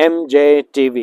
MJ TV।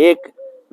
1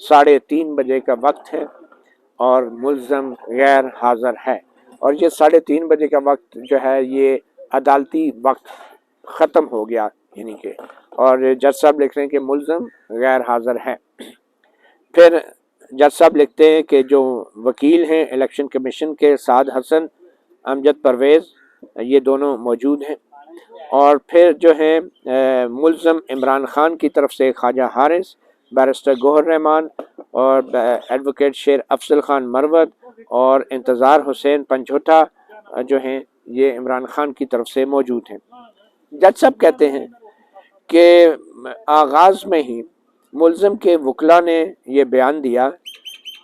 3:30 بجے کا وقت ہے اور ملزم غیر حاضر ہے، اور یہ 3:30 بجے کا وقت جو ہے یہ عدالتی وقت ختم ہو گیا، یعنی کہ، اور جج صاحب لکھ رہے ہیں کہ ملزم غیر حاضر ہے۔ پھر جج صاحب لکھتے ہیں کہ جو وکیل ہیں الیکشن کمیشن کے، سعد حسن، امجد پرویز، یہ دونوں موجود ہیں، اور پھر جو ہے ملزم عمران خان کی طرف سے خواجہ حارث، بیرسٹر گوہر رحمان اور ایڈوکیٹ شیر افضل خان مروت اور انتظار حسین پنجھوٹا جو ہیں یہ عمران خان کی طرف سے موجود ہیں۔ جج صاحب کہتے ہیں کہ آغاز میں ہی ملزم کے وکلا نے یہ بیان دیا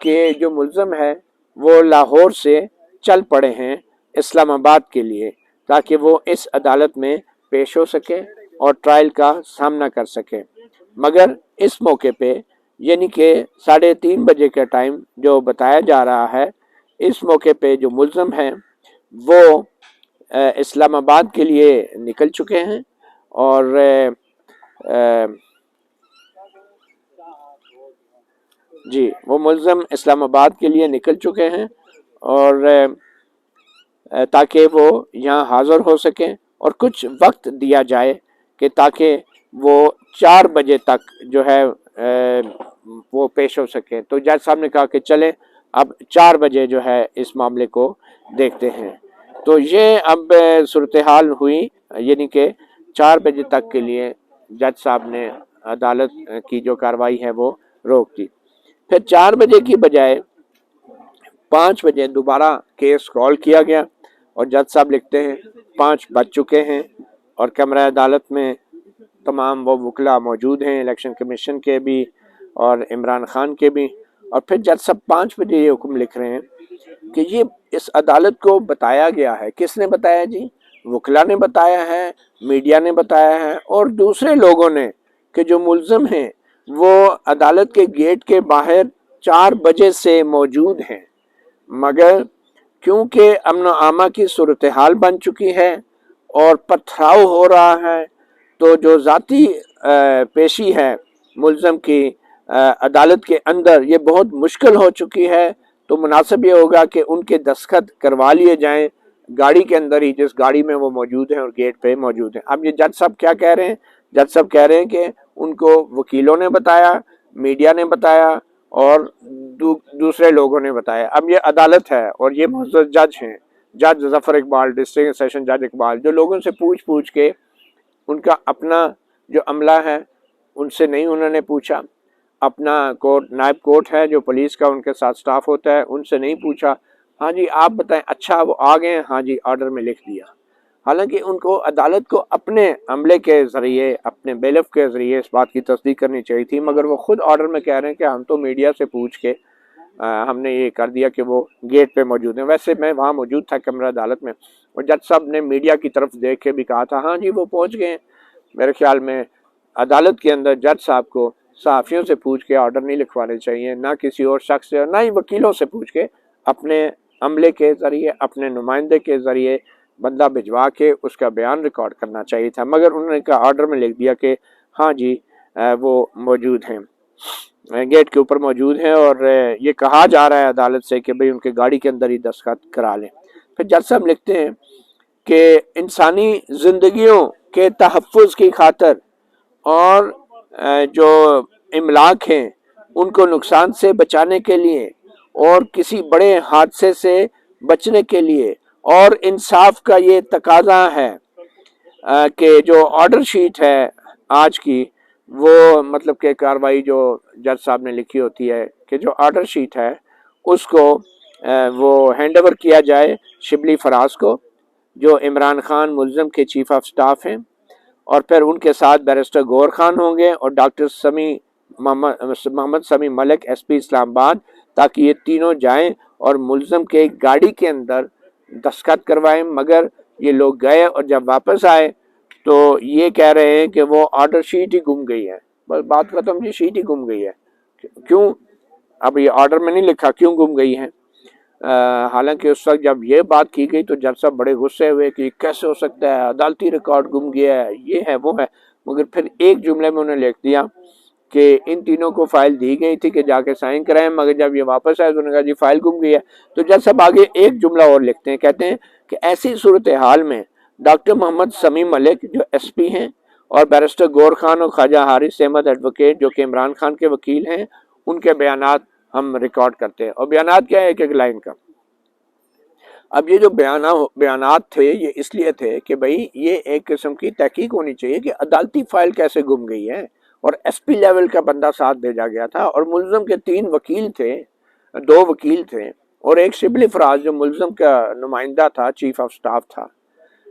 کہ جو ملزم ہے وہ لاہور سے چل پڑے ہیں اسلام آباد کے لیے تاکہ وہ اس عدالت میں پیش ہو سکے اور ٹرائل کا سامنا کر سکے، مگر اس موقع پہ یعنی کہ 3:30 بجے کا ٹائم جو بتایا جا رہا ہے، اس موقع پہ جو ملزم ہیں وہ اسلام آباد کے لیے نکل چکے ہیں، اور جی وہ ملزم اسلام آباد کے لیے نکل چکے ہیں اور تاکہ وہ یہاں حاضر ہو سکیں، اور کچھ وقت دیا جائے کہ تاکہ وہ 4 بجے تک جو ہے وہ پیش ہو سکے۔ تو جج صاحب نے کہا کہ چلیں اب 4 بجے جو ہے اس معاملے کو دیکھتے ہیں۔ تو یہ اب صورتحال ہوئی، یعنی کہ 4 بجے تک کے لیے جج صاحب نے عدالت کی جو کارروائی ہے وہ روک دی۔ پھر 4 بجے کی بجائے 5 بجے دوبارہ کیس کال کیا گیا، اور جج صاحب لکھتے ہیں 5 بج چکے ہیں اور کمرہ عدالت میں تمام وہ وکلا موجود ہیں، الیکشن کمیشن کے بھی اور عمران خان کے بھی، اور پھر جج صاحب 5 بجے یہ حکم لکھ رہے ہیں کہ یہ اس عدالت کو بتایا گیا ہے۔ کس نے بتایا جی؟ وکلا نے بتایا ہے، میڈیا نے بتایا ہے، اور دوسرے لوگوں نے، کہ جو ملزم ہیں وہ عدالت کے گیٹ کے باہر 4 بجے سے موجود ہیں، مگر کیونکہ امن و امان کی صورتحال بن چکی ہے اور پتھراؤ ہو رہا ہے، تو جو ذاتی پیشی ہے ملزم کی عدالت کے اندر یہ بہت مشکل ہو چکی ہے، تو مناسب یہ ہوگا کہ ان کے دستخط کروا لیے جائیں گاڑی کے اندر ہی، جس گاڑی میں وہ موجود ہیں اور گیٹ پہ موجود ہیں۔ اب یہ جج صاحب کیا کہہ رہے ہیں؟ جج صاحب کہہ رہے ہیں کہ ان کو وکیلوں نے بتایا، میڈیا نے بتایا اور دوسرے لوگوں نے بتایا۔ اب یہ عدالت ہے اور یہ معزز جج ہیں، جج ظفر اقبال، ڈسٹرکٹ سیشن جج اقبال، جو لوگوں سے پوچھ کے ان کا اپنا جو عملہ ہے ان سے نہیں انہوں نے پوچھا، اپنا کورٹ، نائب کورٹ ہے جو پولیس کا ان کے ساتھ سٹاف ہوتا ہے، ان سے نہیں پوچھا، ہاں جی آپ بتائیں، اچھا وہ آ گئے، ہاں جی آرڈر میں لکھ دیا۔ حالانکہ ان کو عدالت کو اپنے عملے کے ذریعے، اپنے بیلف کے ذریعے اس بات کی تصدیق کرنی چاہیے تھی، مگر وہ خود آرڈر میں کہہ رہے ہیں کہ ہم تو میڈیا سے پوچھ کے ہم نے یہ کر دیا کہ وہ گیٹ پہ موجود ہیں۔ ویسے میں وہاں موجود تھا کمرہ عدالت میں، اور جج صاحب نے میڈیا کی طرف دیکھ کے بھی کہا تھا ہاں جی وہ پہنچ گئے ہیں۔ میرے خیال میں عدالت کے اندر جج صاحب کو صحافیوں سے پوچھ کے آرڈر نہیں لکھوانے چاہیے، نہ کسی اور شخص سے، نہ ہی وکیلوں سے پوچھ کے، اپنے عملے کے ذریعے، اپنے نمائندے کے ذریعے بندہ بھجوا کے اس کا بیان ریکارڈ کرنا چاہیے تھا، مگر انہوں نے کہا آرڈر میں لکھ دیا کہ ہاں جی وہ موجود ہیں، گیٹ کے اوپر موجود ہیں، اور یہ کہا جا رہا ہے عدالت سے کہ بھئی ان کے گاڑی کے اندر ہی دستخط کرا لیں۔ پھر جج صاحب لکھتے ہیں کہ انسانی زندگیوں کے تحفظ کی خاطر اور جو املاک ہیں ان کو نقصان سے بچانے کے لیے اور کسی بڑے حادثے سے بچنے کے لیے، اور انصاف کا یہ تقاضا ہے کہ جو آرڈر شیٹ ہے آج کی، وہ مطلب کہ کاروائی جو جج صاحب نے لکھی ہوتی ہے کہ جو آرڈر شیٹ ہے اس کو وہ ہینڈ اوور کیا جائے شبلی فراز کو، جو عمران خان ملزم کے چیف آف سٹاف ہیں، اور پھر ان کے ساتھ بیرسٹر گور خان ہوں گے اور ڈاکٹر محمد سمیع ملک ایس پی اسلام آباد، تاکہ یہ تینوں جائیں اور ملزم کے گاڑی کے اندر دستخط کروائیں، مگر یہ لوگ گئے اور جب واپس آئے تو یہ کہہ رہے ہیں کہ وہ آرڈر شیٹ ہی گم گئی ہے۔ بس بات ختم جی، شیٹ ہی گم گئی ہے۔ کیوں؟ اب یہ آرڈر میں نہیں لکھا کیوں گم گئی ہے۔ حالانکہ اس وقت جب یہ بات کی گئی تو جج صاحب بڑے غصے ہوئے کہ کیسے ہو سکتا ہے، عدالتی ریکارڈ گم گیا ہے، یہ ہے وہ ہے، مگر پھر ایک جملے میں انہوں نے لکھ دیا کہ ان تینوں کو فائل دی گئی تھی کہ جا کے سائن کرائیں، مگر جب یہ واپس آئے تو انہوں نے کہا جی فائل گم گئی ہے۔ تو جج صاحب آگے ایک جملہ اور لکھتے ہیں، کہتے ہیں کہ ایسی صورتحال میں ڈاکٹر محمد سمیع ملک جو ایس پی ہیں اور بیرسٹر گور خان اور خواجہ حارث احمد ایڈوکیٹ جو کہ عمران خان کے وکیل ہیں، ان کے بیانات ہم ریکارڈ کرتے ہیں۔ اور بیانات کیا ہے؟ ایک ایک لائن کا۔ اب یہ جو بیانات تھے یہ اس لیے تھے کہ بھئی یہ ایک قسم کی تحقیق ہونی چاہیے کہ عدالتی فائل کیسے گم گئی ہے، اور ایس پی لیول کا بندہ ساتھ بھیجا گیا تھا، اور ملزم کے 3 وکیل تھے، 2 وکیل تھے اور ایک شبلی فراز جو ملزم کا نمائندہ تھا، چیف آف سٹاف تھا،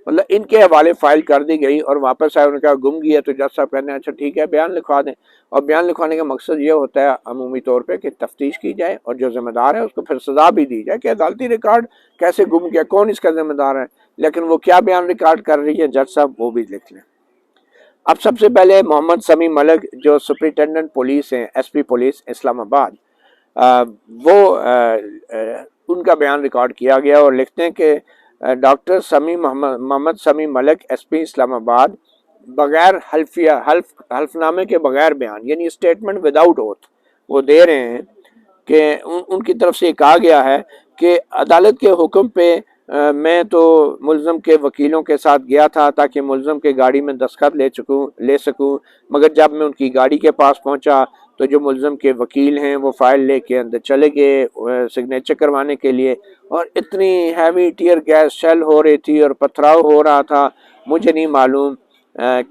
مطلب ان کے حوالے فائل کر دی گئی اور واپس آئے، ان کا گم گیا۔ تو جج صاحب کہتے ہیں اچھا ٹھیک ہے بیان لکھوا دیں، اور بیان لکھوانے کا مقصد یہ ہوتا ہے عمومی طور پہ کہ تفتیش کی جائے اور جو ذمہ دار ہے اس کو پھر سزا بھی دی جائے کہ عدالتی ریکارڈ کیسے گم گیا، کون اس کا ذمہ دار ہے۔ لیکن وہ کیا بیان ریکارڈ کر رہی ہے جج صاحب، وہ بھی لکھ لیں۔ اب سب سے پہلے محمد سمیع ملک جو سپرنٹینڈنٹ پولیس ہیں، ایس پی پولیس اسلام آباد، وہ ان کا بیان ریکارڈ کیا گیا اور لکھتے ہیں کہ ڈاکٹر محمد سمیع ملک ایس پی اسلام آباد بغیر حلف نامے کے بغیر بیان، یعنی اسٹیٹمنٹ وداؤٹ اوتھ وہ دے رہے ہیں کہ ان کی طرف سے یہ کہا گیا ہے کہ عدالت کے حکم پہ میں تو ملزم کے وکیلوں کے ساتھ گیا تھا تاکہ ملزم کے گاڑی میں دستخط لے سکوں، مگر جب میں ان کی گاڑی کے پاس پہنچا تو جو ملزم کے وکیل ہیں وہ فائل لے کے اندر چلے گئے سگنیچر کروانے کے لیے، اور اتنی ہیوی ٹیئر گیس شیل ہو رہی تھی اور پتھراؤ ہو رہا تھا، مجھے نہیں معلوم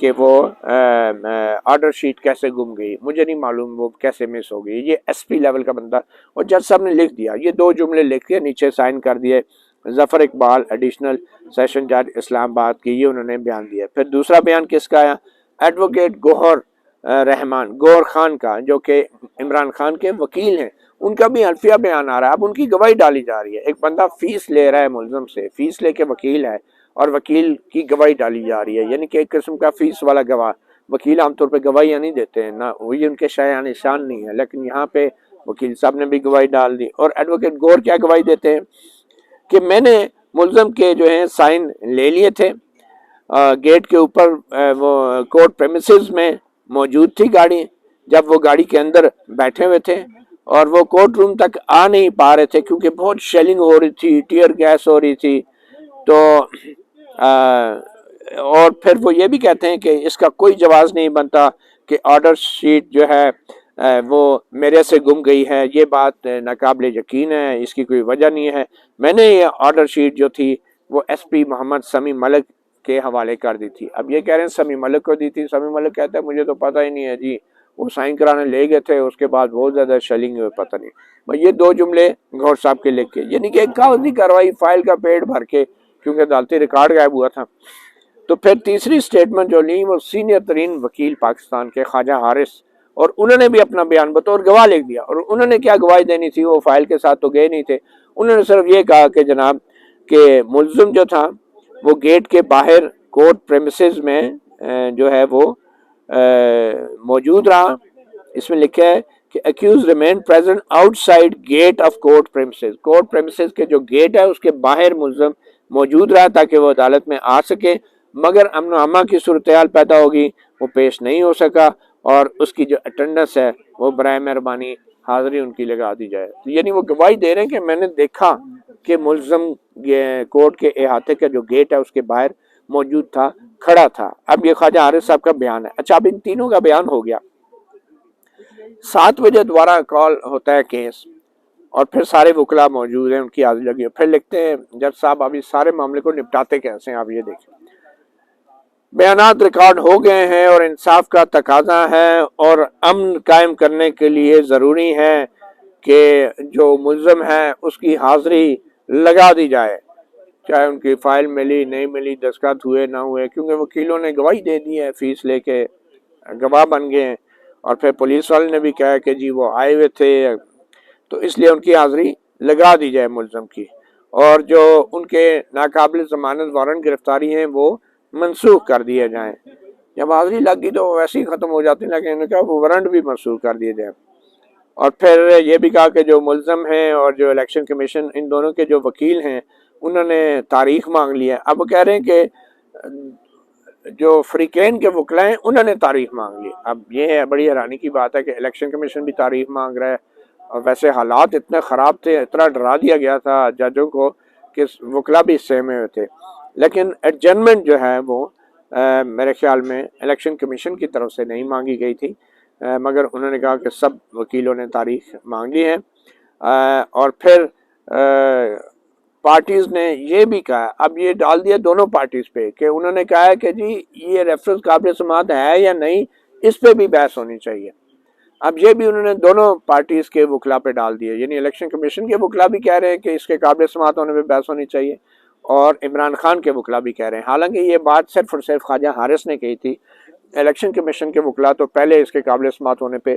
کہ وہ آرڈر شیٹ کیسے گم گئی، مجھے نہیں معلوم وہ کیسے مس ہو گئی۔ یہ ایس پی لیول کا بندہ، اور جج صاحب نے لکھ دیا، یہ 2 جملے لکھ کے نیچے سائن کر دیے، ظفر اقبال ایڈیشنل سیشن جج اسلام آباد کی، یہ انہوں نے بیان دیا۔ پھر دوسرا بیان کس کا آیا؟ ایڈوکیٹ گور خان کا، جو کہ عمران خان کے وکیل ہیں، ان کا بھی حلفیہ بیان آ رہا ہے۔ اب ان کی گواہی ڈالی جا رہی ہے، ایک بندہ فیس لے رہا ہے ملزم سے، فیس لے کے وکیل ہے اور وکیل کی گواہی ڈالی جا رہی ہے، یعنی کہ ایک قسم کا فیس والا گواہ۔ وکیل عام طور پہ گواہیاں نہیں دیتے ہیں، نہ وہی ان کے شایان نشان نہیں ہے، لیکن یہاں پہ وکیل صاحب نے بھی گواہی ڈال دی۔ اور ایڈوکیٹ گور کیا گواہی دیتے ہیں کہ میں نے ملزم کے جو ہیں سائن لے لیے تھے، گیٹ کے اوپر وہ کورٹ پریمیسز میں موجود تھی گاڑی، جب وہ گاڑی کے اندر بیٹھے ہوئے تھے اور وہ کورٹ روم تک آ نہیں پا رہے تھے کیونکہ بہت شیلنگ ہو رہی تھی، ٹیئر گیس ہو رہی تھی۔ تو اور پھر وہ یہ بھی کہتے ہیں کہ اس کا کوئی جواز نہیں بنتا کہ آرڈر شیٹ جو ہے وہ میرے سے گم گئی ہے، یہ بات ناقابل یقین ہے، اس کی کوئی وجہ نہیں ہے، میں نے یہ آرڈر شیٹ جو تھی وہ ایس پی محمد سمیع ملک کے حوالے کر دی تھی۔ اب یہ کہہ رہے ہیں سمیع ملک کو دی تھی، سمیع ملک کہتا ہے مجھے تو پتہ ہی نہیں ہے جی، وہ سائن کرانے لے گئے تھے، اس کے بعد بہت زیادہ شیلنگ ہوئے، پتہ نہیں۔ بھائی یہ 2 جملے گور صاحب کے لکھ کے، یعنی کہ ایک کاغذی کارروائی فائل کا پیٹ بھر کے، کیونکہ عدالتی ریکارڈ غائب ہوا تھا۔ تو پھر تیسری سٹیٹمنٹ جو لی وہ سینئر ترین وکیل پاکستان کے خواجہ حارث، اور انہوں نے بھی اپنا بیان بطور گواہ لکھ دیا۔ اور انہوں نے کیا گواہی دینی تھی، وہ فائل کے ساتھ تو گئے نہیں تھے، انہوں نے صرف یہ کہا کہ جناب کہ ملزم جو تھا وہ گیٹ کے باہر کورٹ پریمیسز میں جو ہے وہ موجود رہا۔ اس میں لکھا ہے کہ accused remained present outside gate of court premises، court premises کے جو گیٹ ہے اس کے باہر ملزم موجود رہا تاکہ وہ عدالت میں آ سکے، مگر امن و امان کی صورتحال پیدا ہوگی، وہ پیش نہیں ہو سکا، اور اس کی جو اٹینڈنس ہے وہ برائے مہربانی حاضری ان کی لگا دی جائے۔ یعنی وہ گواہی دے رہے ہیں کہ میں نے دیکھا کہ ملزم کورٹ کے احاطے کا جو گیٹ ہے اس کے باہر موجود تھا، کھڑا تھا۔ اب یہ خواجہ حارث صاحب کا بیان ہے۔ اچھا اب ان تینوں کا بیان ہو گیا، 7 بجے دوبارہ کال ہوتا ہے کیس، اور پھر سارے وکلاء موجود ہیں، ان کی حاضری لگی ہے۔ پھر لکھتے ہیں جج صاحب اب اس سارے معاملے کو نپٹاتے کیسے ہیں، آپ یہ دیکھیں۔ بیانات ریکارڈ ہو گئے ہیں اور انصاف کا تقاضا ہے اور امن قائم کرنے کے لیے ضروری ہے کہ جو ملزم ہے اس کی حاضری لگا دی جائے، چاہے ان کی فائل ملی نہیں ملی، دستخط ہوئے نہ ہوئے، کیونکہ وکیلوں نے گواہی دے دی ہے، فیس لے کے گواہ بن گئے ہیں، اور پھر پولیس والے نے بھی کہا کہ جی وہ آئے ہوئے تھے، تو اس لیے ان کی حاضری لگا دی جائے ملزم کی، اور جو ان کے ناقابل ضمانت وارنٹ گرفتاری ہیں وہ منسوخ کر دیے جائیں۔ جب حاضری لگ گئی تو ویسے ہی ختم ہو جاتی، لیکن انہوں نے کہا وہ وارنٹ بھی منسوخ کر دیے جائیں۔ اور پھر یہ بھی کہا کہ جو ملزم ہیں اور جو الیکشن کمیشن ان دونوں کے جو وکیل ہیں انہوں نے تاریخ مانگ لی ہے۔ اب وہ کہہ رہے ہیں کہ جو فریقین کے وکلا ہیں انہوں نے تاریخ مانگ لی. اب یہ ہے بڑی حیرانی کی بات ہے کہ الیکشن کمیشن بھی تاریخ مانگ رہا ہے، اور ویسے حالات اتنے خراب تھے، اتنا ڈرا دیا گیا تھا ججوں کو کہ وکلا بھی سہمے ہوئے تھے. لیکن ایڈجرنمنٹ جو ہے وہ میرے خیال میں الیکشن کمیشن کی طرف سے نہیں مانگی گئی تھی، مگر انہوں نے کہا کہ سب وکیلوں نے تاریخ مانگ لی ہے. اور پھر پارٹیز نے یہ بھی کہا، اب یہ ڈال دیا دونوں پارٹیز پہ کہ انہوں نے کہا ہے کہ جی یہ ریفرنس قابل سماعت ہے یا نہیں، اس پہ بھی بحث ہونی چاہیے. اب یہ بھی انہوں نے دونوں پارٹیز کے وکلا پہ ڈال دیے، یعنی الیکشن کمیشن کے وکلا بھی کہہ رہے ہیں کہ اس کے قابل سماعت ہونے پہ بحث ہونی چاہیے، اور عمران خان کے وکلا بھی کہہ رہے ہیں. حالانکہ یہ بات صرف اور صرف خواجہ حارث نے کہی تھی، الیکشن کمیشن کے وکلا تو پہلے اس کے قابل سماعت ہونے پہ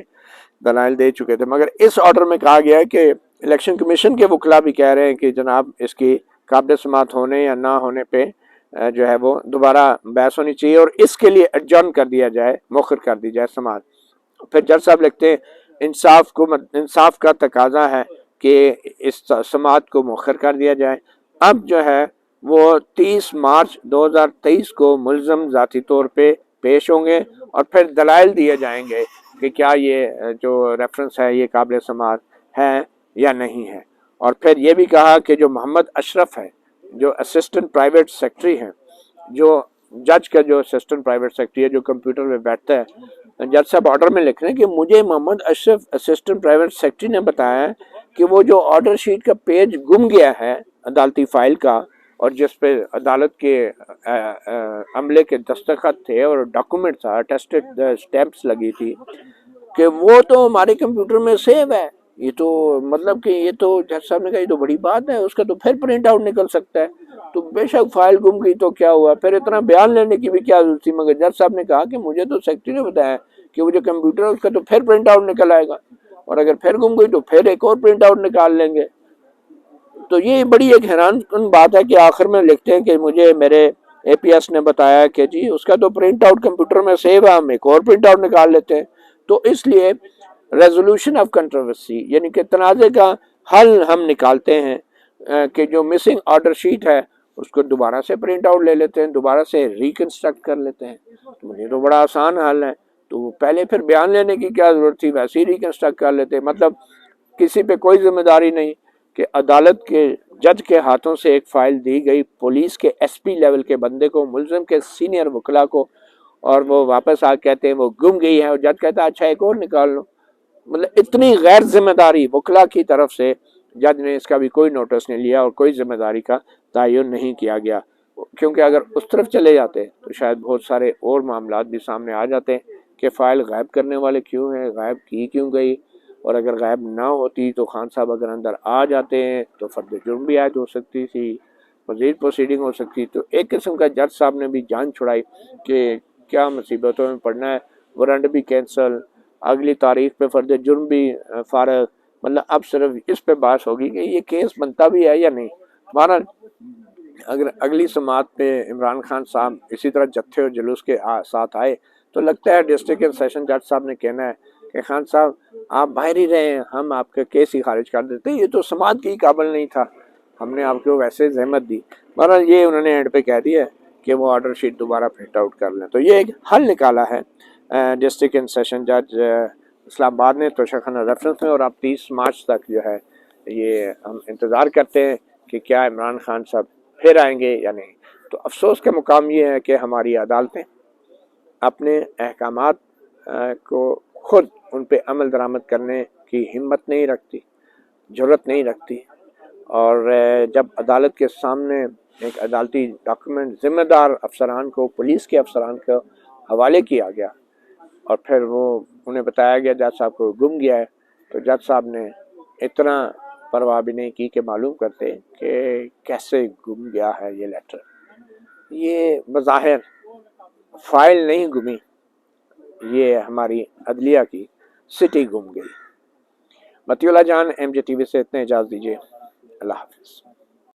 دلائل دے چکے تھے. مگر اس آرڈر میں کہا گیا ہے کہ الیکشن کمیشن کے وکلا بھی کہہ رہے ہیں کہ جناب اس کی قابل سماعت ہونے یا نہ ہونے پہ جو ہے وہ دوبارہ بحث ہونی چاہیے، اور اس کے لیے ایڈجرن کر دیا جائے، مؤخر کر دی جائے سماعت. پھر جج صاحب لکھتے ہیں انصاف کا تقاضا ہے کہ اس سماعت کو مؤخر کر دیا جائے. اب جو ہے وہ 30 مارچ 2023 کو ملزم ذاتی طور پہ پیش ہوں گے، اور پھر دلائل دیے جائیں گے کہ کیا یہ جو ریفرنس ہے یہ قابل سماعت ہے یا نہیں ہے. اور پھر یہ بھی کہا کہ جو محمد اشرف ہے، جو اسسٹنٹ پرائیویٹ سیکرٹری ہیں، جو جج کا جو اسسٹنٹ پرائیویٹ سیکرٹری ہے جو کمپیوٹر پہ بیٹھتا ہے، جج صاحب آرڈر میں لکھ رہے ہیں کہ مجھے محمد اشرف اسسٹنٹ پرائیویٹ سیکرٹری نے بتایا کہ وہ جو آرڈر شیٹ کا پیج گم گیا ہے عدالتی فائل کا، اور جس پہ عدالت کے عملے کے دستخط تھے اور ڈاکومنٹ تھا، اٹیسٹڈ اسٹیمپس لگی تھی، کہ وہ تو ہمارے کمپیوٹر میں سیو ہے. یہ تو مطلب کہ یہ تو جج صاحب نے کہا یہ تو بڑی بات ہے، اس کا تو پھر پرنٹ آؤٹ نکل سکتا ہے. تو بے شک فائل گم گئی تو کیا ہوا، پھر اتنا بیان لینے کی بھی کیا ضرورت تھی. مگر جج صاحب نے کہا کہ مجھے تو سیکرٹری نے بتایا کہ وہ جو کمپیوٹر ہے اس کا تو پھر پرنٹ آؤٹ نکل آئے گا، اور اگر پھر گم گئی تو پھر ایک اور پرنٹ آؤٹ نکال لیں گے. تو یہ بڑی ایک حیران کن بات ہے کہ آخر میں لکھتے ہیں کہ مجھے میرے اے پی ایس نے بتایا کہ جی اس کا تو پرنٹ آؤٹ کمپیوٹر میں سیو ہے، ہم ایک اور پرنٹ آؤٹ نکال لیتے ہیں. تو اس لیے ریزولوشن آف کنٹروورسی یعنی کہ تنازع کا حل ہم نکالتے ہیں کہ جو مسنگ آرڈر شیٹ ہے اس کو دوبارہ سے پرنٹ آؤٹ لے لیتے ہیں، دوبارہ سے ریکنسٹرکٹ کر لیتے ہیں. تو مجھے تو بڑا آسان حل ہے، تو پہلے پھر بیان لینے کی کیا ضرورت تھی، ویسے ہی ریکنسٹرکٹ کر لیتے. مطلب کسی پہ کوئی ذمہ داری نہیں کہ عدالت کے جج کے ہاتھوں سے ایک فائل دی گئی پولیس کے ایس پی لیول کے بندے کو، ملزم کے سینئر وکلا کو، اور وہ واپس آ کہتے ہیں وہ گم گئی ہے، اور جج کہتا ہے اچھا ایک اور نکال لو. مطلب اتنی غیر ذمہ داری وکلا کی طرف سے جج نے اس کا بھی کوئی نوٹس نہیں لیا اور کوئی ذمہ داری کا تعین نہیں کیا گیا. کیونکہ اگر اس طرف چلے جاتے تو شاید بہت سارے اور معاملات بھی سامنے آ جاتے کہ فائل غائب کرنے والے کیوں ہیں، غائب کی کیوں گئی، اور اگر غائب نہ ہوتی تو خان صاحب اگر اندر آ جاتے ہیں تو فرد جرم بھی عائد ہو سکتی تھی، مزید پروسیڈنگ ہو سکتی. تو ایک قسم کا جج صاحب نے بھی جان چھڑائی کہ کیا مصیبتوں میں پڑنا ہے، وارنٹ بھی کینسل، اگلی تاریخ پہ فرد جرم بھی فارغ. مطلب اب صرف اس پہ بحث ہوگی کہ یہ کیس بنتا بھی ہے یا نہیں. بہرحال اگر اگلی سماعت پہ عمران خان صاحب اسی طرح جتھے اور جلوس کے ساتھ آئے تو لگتا ہے ڈسٹرکٹ اینڈ سیشن جج صاحب نے کہنا ہے کہ خان صاحب آپ باہر ہی رہے، ہم آپ کا کیس ہی خارج کر دیتے، یہ تو سماعت کی قابل نہیں تھا، ہم نے آپ کو ویسے زحمت دی. بہرحال یہ انہوں نے اینڈ پہ کہہ دیا کہ وہ آرڈر شیٹ دوبارہ پرنٹ آؤٹ کر لیں. تو یہ ایک حل نکالا ہے ڈسٹرکٹ اینڈ سیشن جج اسلام آباد نے توشہ خانہ ریفرنس میں. اور اب 30 مارچ تک جو ہے یہ ہم انتظار کرتے ہیں کہ کیا عمران خان صاحب پھر آئیں گے یا نہیں. تو افسوس کا مقام یہ ہے کہ ہماری عدالتیں اپنے احکامات کو خود ان پہ عمل درآمد کرنے کی ہمت نہیں رکھتی، جرأت نہیں رکھتی. اور جب عدالت کے سامنے ایک عدالتی ڈاکومنٹ ذمہ دار افسران کو، پولیس کے افسران کو حوالے کیا گیا اور پھر وہ انہیں بتایا گیا جج صاحب کو گم گیا ہے، تو جج صاحب نے اتنا پرواہ بھی نہیں کی کہ معلوم کرتے کہ کیسے گم گیا ہے یہ لیٹر. یہ بظاہر فائل نہیں گمی، یہ ہماری عدلیہ کی سٹی گم گئی. مطیع اللہ جان، ایم جے ٹی وی سے اتنے اجازت دیجیے. اللہ حافظ.